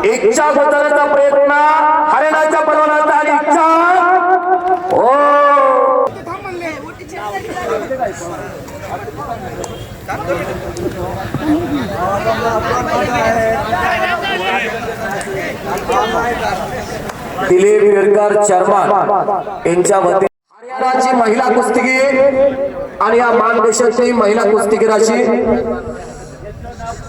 इच्छा गोचराचा प्रयत्न हरिणाच्या बलवनाचा आणि इच्छा हो दिलीप विरकर चर्मन यांच्या वतीने हरियाणाची महिला कुस्तीगीर आणि या मानदेशाची महिला कुस्तीगीराची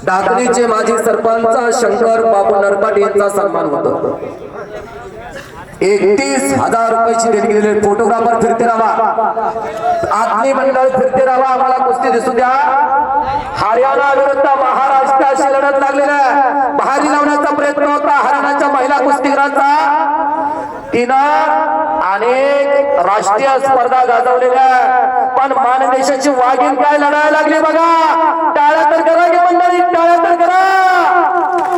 ढाकणीचे माजी सरपंच शंकर बाबू नरपाट यांचा सन्मान होतो। 31,000 रुपयाची देणगी दिलेले फोटोग्राफर फिरते राहा, आत्मी मंडळ फिरते राहा, आम्हाला कुस्ती दिसू द्या। हरियाणा विरुद्ध महाराष्ट्राशी लढत लागलेला बहारी लावण्याचा प्रयत्न होता हरियाणाच्या महिला कुस्तीगीरांचा। तिनं अनेक राष्ट्रीय स्पर्धा गाजवलेल्या पण मानदेशाची वाघीण काय लढायला लागली बघा। टाळ्या तर करा की मंडळी, टाळ्या तर करा।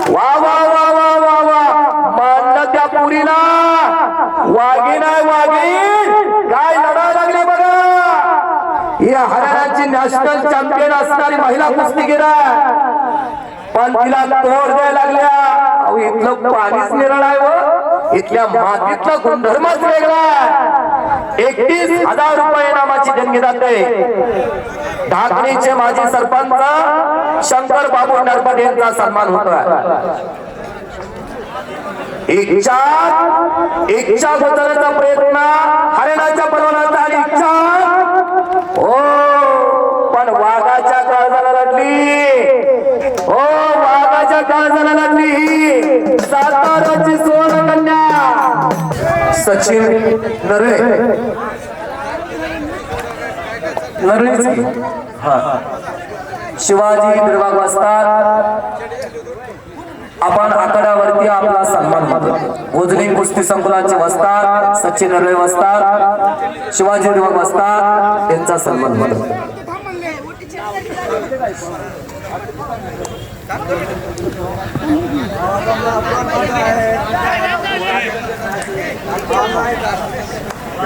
वा वा वा वा वा वा मानलं त्या पुरीला वाघीण आहे, वाघीण काय लढायला लागली बघा। या हरियाणाची नॅशनल चॅम्पियन असणारी महिला कुस्तीगीर पण तिला तोड द्यायला लागल्या। अहो इथलं पाणीच निरळ आहे व इथल्या मातीतला गुणधर्मच वेगळा। 31,000 रुपये नामाची देणगी जाते। ढाकणीचे माजी सरपंच शंकर बाबू नरपट यांचा सन्मान होतोय। इच्छा गोचराचा प्रयत्न हरिणाच्या बलवनाचा आणि इच्छा हो पण वाघाच्या काळजाला लढली, हो वाघाच्या काळजाला लढली साताराची सोन कन्या सचिन नरे शिवाजी निर्वाग वस्ताद आपण आखाड्यावरती आपला सन्मान करतो। उजनी कुस्ती संकुलाचे वस्ताद सचिन नरे वस्ताद शिवाजी निर्वाग वस्ताद यांचा सन्मान करतो।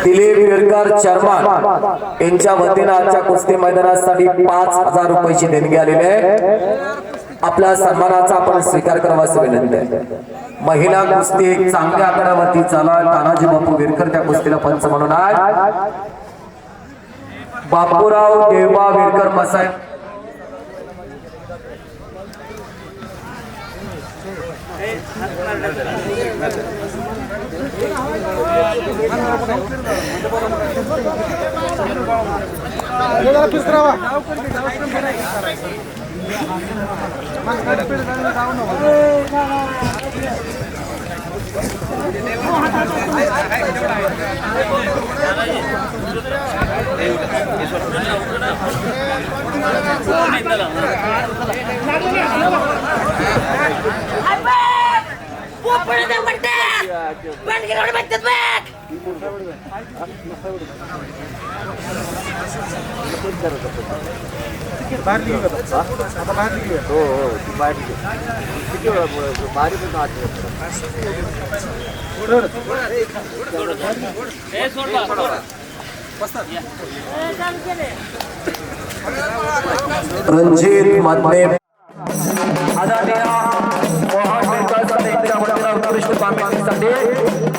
दिलीप विरकर चर्मन यांच्या वतीने आजच्या कुस्ती मैदानासाठी 5,000 रुपयाची देणगी आलेली आहे। आपल्या सन्मानाचा आपण स्वीकार करावा असे विनंती आहे। महिला कुस्ती एक चांगल्या आकड्यावरती चालू आहे। तानाजी बापू विरकर त्या कुस्तीला पंच म्हणून आहे। बापूराव देवा विरकर मसाई रणजित मधने उत्कृष्ट कामगिरीसाठी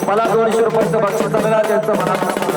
मला 200 रुपयाचं बक्षीस मिळालं। त्यांचं मनापासून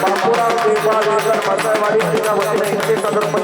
बापूराव देवा विरकर मसाईवाडी यांच्या वतीने 31,000 रुपये